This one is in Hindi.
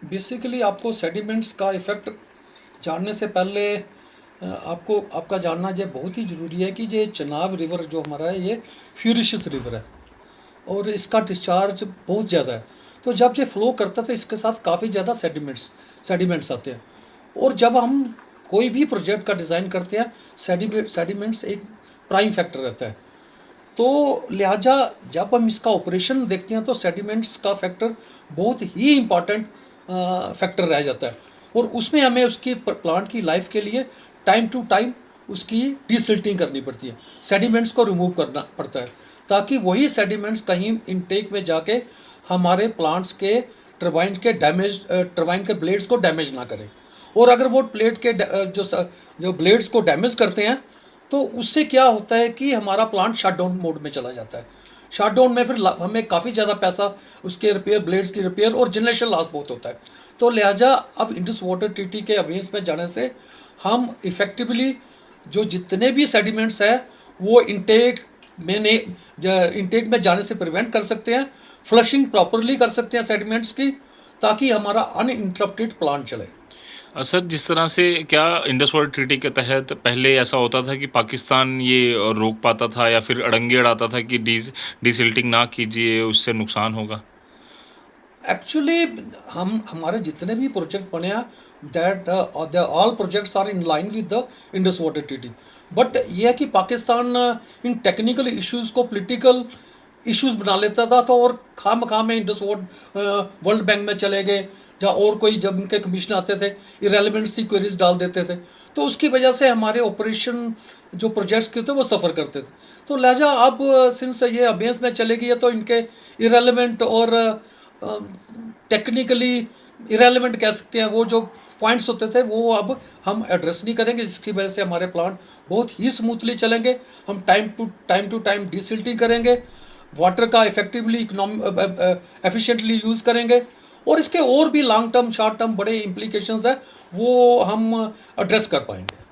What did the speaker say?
बेसिकली आपको सेडिमेंट्स का इफ़ेक्ट जानने से पहले आपको आपका जानना ये बहुत ही ज़रूरी है कि ये चनाब रिवर जो हमारा है ये फ्यूरिशियस रिवर है और इसका डिस्चार्ज बहुत ज़्यादा है। तो जब ये फ्लो करता है तो इसके साथ काफ़ी ज़्यादा सेडिमेंट्स आते हैं। और जब हम कोई भी प्रोजेक्ट का डिज़ाइन करते हैं, सेडिमेंट्स एक प्राइम फैक्टर रहता है। तो लिहाजा जब हम इसका ऑपरेशन देखते हैं तो सेडिमेंट्स का फैक्टर बहुत ही इम्पॉर्टेंट फैक्टर रह जाता है। और उसमें हमें उसकी प्लांट की लाइफ के लिए टाइम टू टाइम उसकी डिसिल्टिंग करनी पड़ती है, सेडिमेंट्स को रिमूव करना पड़ता है, ताकि वही सेडिमेंट्स कहीं इनटेक में जाके हमारे प्लांट्स के टरबाइन के ब्लेड्स को डैमेज ना करें। और अगर वो प्लेट के जो ब्लेड्स को डैमेज करते हैं तो उससे क्या होता है कि हमारा प्लांट शटडाउन मोड में चला जाता है। शटडाउन में फिर हमें काफ़ी ज़्यादा पैसा उसके रिपेयर, ब्लेड्स की रिपेयर और जनरेशन लॉस बहुत होता है। तो लिहाजा अब इंडस वाटर ट्रीटी के अगेंस्ट में जाने से हम इफ़ेक्टिवली जो जितने भी सेडिमेंट्स हैं वो इंटेक में जाने से प्रिवेंट कर सकते हैं, फ्लशिंग प्रॉपरली कर सकते हैं सेडिमेंट्स की, ताकि हमारा अनइंटरप्टेड प्लांट चले। सर, जिस तरह से क्या इंडस वाटर ट्रीटी के तहत पहले ऐसा होता था कि पाकिस्तान ये रोक पाता था या फिर अड़ंगे अड़ाता था कि डिसिल्टिंग ना कीजिए, उससे नुकसान होगा? एक्चुअली हम हमारे जितने भी प्रोजेक्ट बने हैं that all projects are in line with the Indus water treaty. But ये है कि पाकिस्तान इन टेक्निकल इश्यूज़ को पॉलिटिकल इश्यूज़ बना लेता था, तो और खाम में इंडस वर्ल्ड बैंक में चले गए, या और कोई जब उनके कमीशन आते थे इरेलीवेंट सी क्वेरीज डाल देते थे, तो उसकी वजह से हमारे ऑपरेशन जो प्रोजेक्ट्स के थे वो सफ़र करते थे। तो लिहाजा अब सिंस ये अबेंस में चले गई है तो इनके इरेलीवेंट और टेक्निकली इरेलीवेंट कह सकते हैं वो जो पॉइंट्स होते थे वो अब हम एड्रेस नहीं करेंगे, जिसकी वजह से हमारे प्लांट बहुत ही स्मूथली चलेंगे। हम टाइम टू टाइम डिसिल्टिंग करेंगे, वाटर का इफेक्टिवली एफिशिएंटली यूज़ करेंगे, और इसके और भी लॉन्ग टर्म शॉर्ट टर्म बड़े इम्प्लीकेशंस है वो हम एड्रेस कर पाएंगे।